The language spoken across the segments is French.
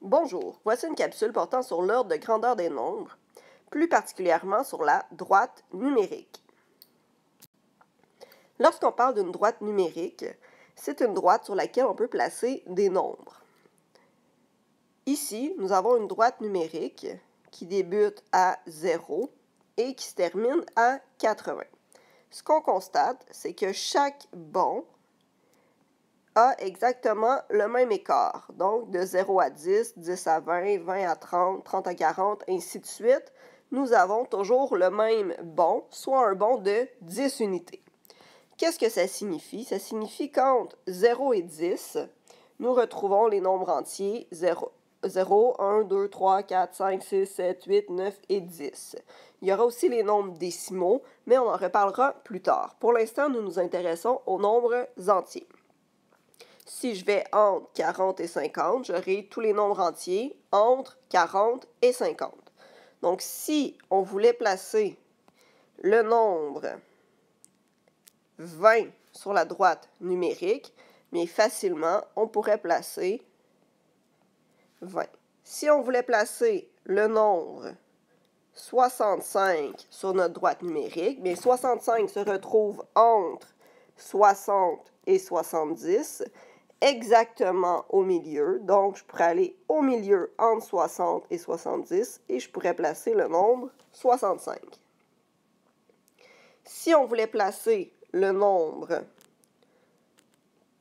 Bonjour, voici une capsule portant sur l'ordre de grandeur des nombres, plus particulièrement sur la droite numérique. Lorsqu'on parle d'une droite numérique, c'est une droite sur laquelle on peut placer des nombres. Ici, nous avons une droite numérique qui débute à 0 et qui se termine à 80. Ce qu'on constate, c'est que chaque bon a exactement le même écart. Donc, de 0 à 10, 10 à 20, 20 à 30, 30 à 40, ainsi de suite. Nous avons toujours le même bon, soit un bon de 10 unités. Qu'est-ce que ça signifie? Ça signifie qu'entre 0 et 10, nous retrouvons les nombres entiers 0, 1, 2, 3, 4, 5, 6, 7, 8, 9 et 10. Il y aura aussi les nombres décimaux, mais on en reparlera plus tard. Pour l'instant, nous nous intéressons aux nombres entiers. Si je vais entre 40 et 50, j'aurai tous les nombres entiers entre 40 et 50. Donc, si on voulait placer le nombre 20 sur la droite numérique, mais facilement, on pourrait placer 20. Si on voulait placer le nombre 65 sur notre droite numérique, bien 65 se retrouve entre 60 et 70, exactement au milieu. Donc, je pourrais aller au milieu entre 60 et 70 et je pourrais placer le nombre 65. Si on voulait placer le nombre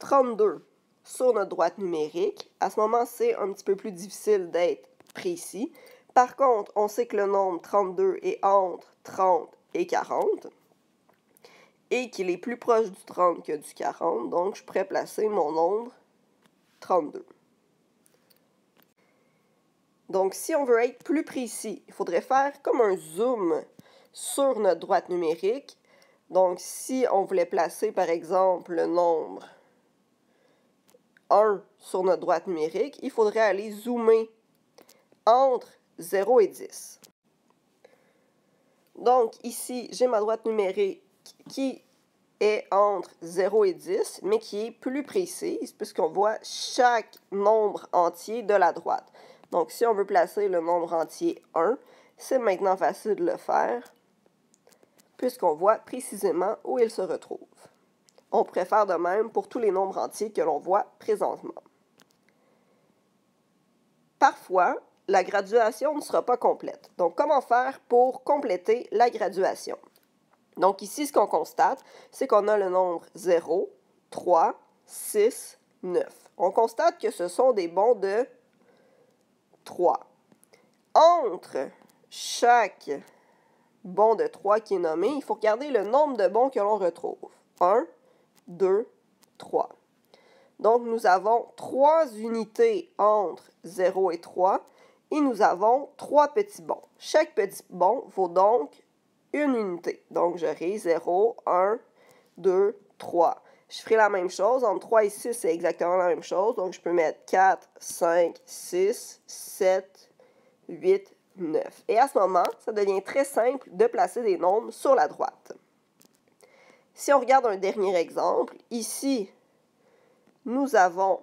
32 sur notre droite numérique, à ce moment, c'est un petit peu plus difficile d'être précis. Par contre, on sait que le nombre 32 est entre 30 et 40 et qu'il est plus proche du 30 que du 40, donc je pourrais placer mon nombre 32. Donc, si on veut être plus précis, il faudrait faire comme un zoom sur notre droite numérique. Donc, si on voulait placer, par exemple, le nombre 1 sur notre droite numérique, il faudrait aller zoomer entre 0 et 10. Donc, ici, j'ai ma droite numérique qui est entre 0 et 10, mais qui est plus précise, puisqu'on voit chaque nombre entier de la droite. Donc, si on veut placer le nombre entier 1, c'est maintenant facile de le faire, puisqu'on voit précisément où il se retrouve. On pourrait faire de même pour tous les nombres entiers que l'on voit présentement. Parfois, la graduation ne sera pas complète. Donc, comment faire pour compléter la graduation? Donc, ici, ce qu'on constate, c'est qu'on a le nombre 0, 3, 6, 9. On constate que ce sont des bons de 3. Entre chaque bon de 3 qui est nommé, il faut regarder le nombre de bons que l'on retrouve. 1, 2, 3. Donc, nous avons 3 unités entre 0 et 3 et nous avons 3 petits bons. Chaque petit bon vaut donc une unité. Donc, j'aurai 0, 1, 2, 3. Je ferai la même chose. Entre 3 et 6, c'est exactement la même chose. Donc, je peux mettre 4, 5, 6, 7, 8, 9. Et à ce moment, ça devient très simple de placer des nombres sur la droite. Si on regarde un dernier exemple, ici, nous avons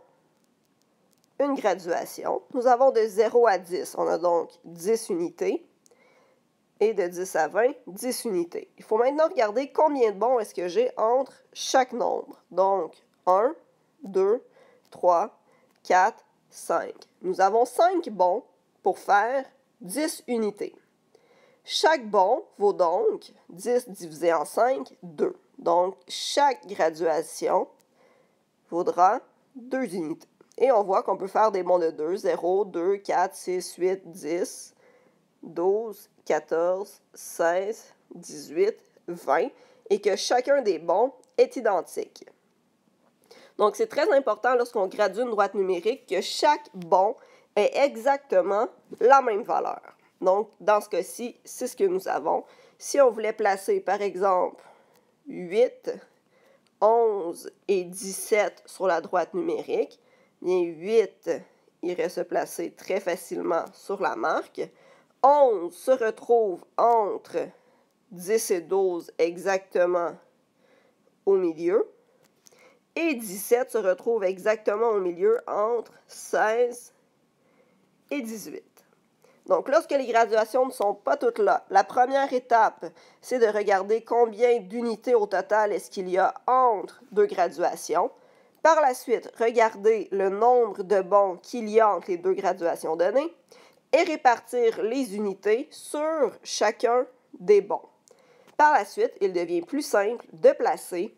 une graduation. Nous avons de 0 à 10. On a donc 10 unités. Et de 10 à 20, 10 unités. Il faut maintenant regarder combien de bons est-ce que j'ai entre chaque nombre. Donc, 1, 2, 3, 4, 5. Nous avons 5 bons pour faire 10 unités. Chaque bon vaut donc 10 divisé en 5, 2. Donc, chaque graduation vaudra 2 unités. Et on voit qu'on peut faire des bons de 2, 0, 2, 4, 6, 8, 10, 12, 14, 16, 18, 20, et que chacun des bons est identique. Donc, c'est très important lorsqu'on gradue une droite numérique que chaque bon ait exactement la même valeur. Donc, dans ce cas-ci, c'est ce que nous avons. Si on voulait placer, par exemple, 8, 11 et 17 sur la droite numérique, bien 8 irait se placer très facilement sur la marque. 11 se retrouve entre 10 et 12 exactement au milieu. Et 17 se retrouve exactement au milieu entre 16 et 18. Donc, lorsque les graduations ne sont pas toutes là, la première étape, c'est de regarder combien d'unités au total est-ce qu'il y a entre deux graduations. Par la suite, regarder le nombre de bons qu'il y a entre les deux graduations données et répartir les unités sur chacun des bons. Par la suite, il devient plus simple de placer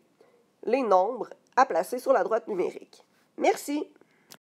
les nombres à placer sur la droite numérique. Merci!